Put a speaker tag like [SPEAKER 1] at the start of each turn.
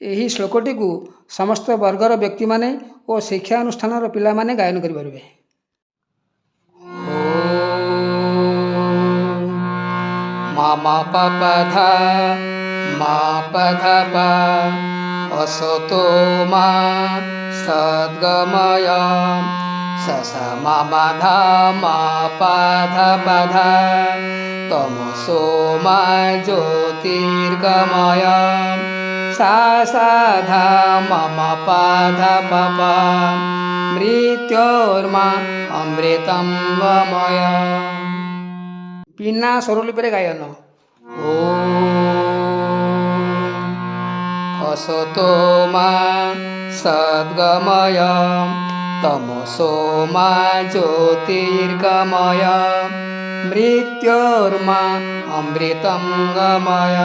[SPEAKER 1] ଏହି ଶ୍ଲୋକଟି को समस्त वर्गर व्यक्ति माने और शिक्षानुष्ठान पिला माने गायन करें।
[SPEAKER 2] मा पधा मा पधपा असतो मा सद्गमय सस मा पधा तमसो मा ज्योतिर्गमय सा साधा मम पाधा पपा मृत्योर्मा अमृतं गमय।
[SPEAKER 1] बिना स्वरलिपि गायन।
[SPEAKER 2] असतो मा सद्गमय तमसो मा ज्योतिर्गमय मृत्योर्मा अमृतं गमय।